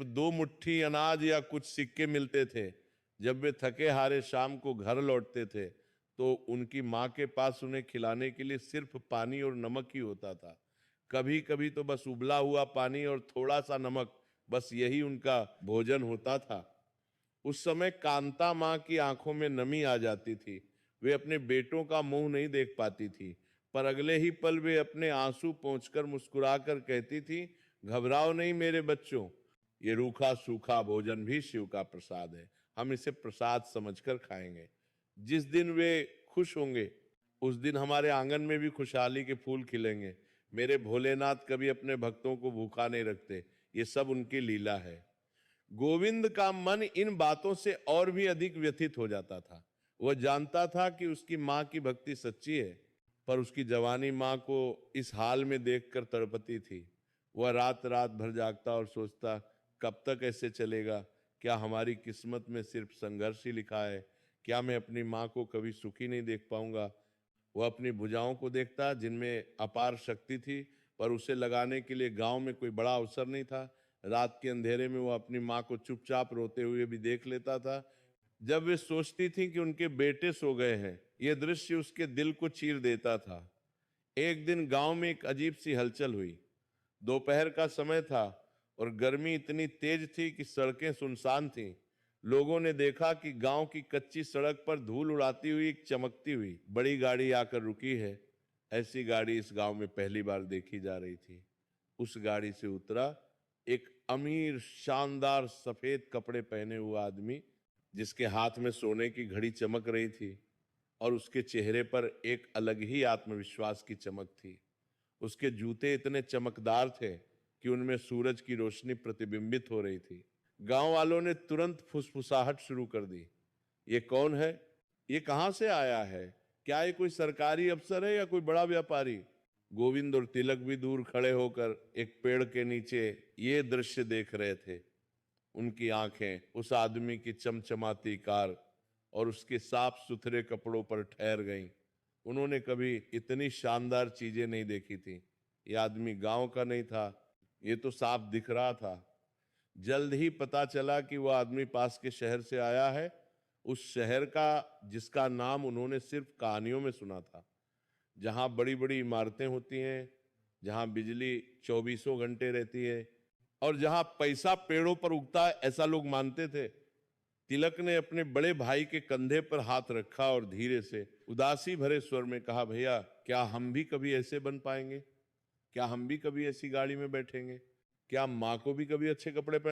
2 मुट्ठी अनाज या कुछ सिक्के मिलते थे। जब वे थके हारे शाम को घर लौटते थे तो उनकी माँ के पास उन्हें खिलाने के लिए सिर्फ पानी और नमक ही होता था। कभी कभी तो बस उबला हुआ पानी और थोड़ा सा नमक, बस यही उनका भोजन होता था। उस समय कांता माँ की आंखों में नमी आ जाती थी। वे अपने बेटों का मुंह नहीं देख पाती थी, पर अगले ही पल वे अपने आंसू पोंछकर मुस्कुराकर कहती थी, घबराओ नहीं मेरे बच्चों, ये रूखा सूखा भोजन भी शिव का प्रसाद है, हम इसे प्रसाद समझकर खाएंगे। जिस दिन वे खुश होंगे उस दिन हमारे आंगन में भी खुशहाली के फूल खिलेंगे। मेरे भोलेनाथ कभी अपने भक्तों को भूखा नहीं रखते, ये सब उनकी लीला है। गोविंद का मन इन बातों से और भी अधिक व्यथित हो जाता था। वह जानता था कि उसकी मां की भक्ति सच्ची है, पर उसकी जवानी मां को इस हाल में देखकर तड़पती थी। वह रात रात भर जागता और सोचता, कब तक ऐसे चलेगा? क्या हमारी किस्मत में सिर्फ संघर्ष ही लिखा है? क्या मैं अपनी मां को कभी सुखी नहीं देख पाऊंगा? वह अपनी भुजाओं को देखता जिनमें अपार शक्ति थी, पर उसे लगाने के लिए गांव में कोई बड़ा अवसर नहीं था। रात के अंधेरे में वह अपनी मां को चुपचाप रोते हुए भी देख लेता था। जब वे सोचती थी कि उनके बेटे सो गए हैं, यह दृश्य उसके दिल को चीर देता था। एक दिन गांव में एक अजीब सी हलचल हुई। दोपहर का समय था और गर्मी इतनी तेज थी कि सड़कें सुनसान थीं। लोगों ने देखा कि गांव की कच्ची सड़क पर धूल उड़ाती हुई एक चमकती हुई बड़ी गाड़ी आकर रुकी है। ऐसी गाड़ी इस गांव में पहली बार देखी जा रही थी। उस गाड़ी से उतरा एक अमीर, शानदार सफेद कपड़े पहने हुआ आदमी, जिसके हाथ में सोने की घड़ी चमक रही थी और उसके चेहरे पर एक अलग ही आत्मविश्वास की चमक थी। उसके जूते इतने चमकदार थे कि उनमें सूरज की रोशनी प्रतिबिंबित हो रही थी। गांव वालों ने तुरंत फुसफुसाहट शुरू कर दी, ये कौन है? ये कहां से आया है? क्या ये कोई सरकारी अफसर है या कोई बड़ा व्यापारी? गोविंद और तिलक भी दूर खड़े होकर एक पेड़ के नीचे ये दृश्य देख रहे थे। उनकी आंखें उस आदमी की चमचमाती कार और उसके साफ सुथरे कपड़ों पर ठहर गईं। उन्होंने कभी इतनी शानदार चीजें नहीं देखी थी। ये आदमी गांव का नहीं था, ये तो साफ दिख रहा था। जल्द ही पता चला कि वह आदमी पास के शहर से आया है, उस शहर का जिसका नाम उन्होंने सिर्फ कहानियों में सुना था, जहां बड़ी बड़ी इमारतें होती हैं, जहां बिजली चौबीसों घंटे रहती है और जहां पैसा पेड़ों पर उगता है, ऐसा लोग मानते थे। तिलक ने अपने बड़े भाई के कंधे पर हाथ रखा और धीरे से उदासी भरे स्वर में कहा, भैया क्या हम भी कभी ऐसे बन पाएंगे? क्या हम भी कभी ऐसी गाड़ी में बैठेंगे? क्या माँ को भी कभी अच्छे कपड़े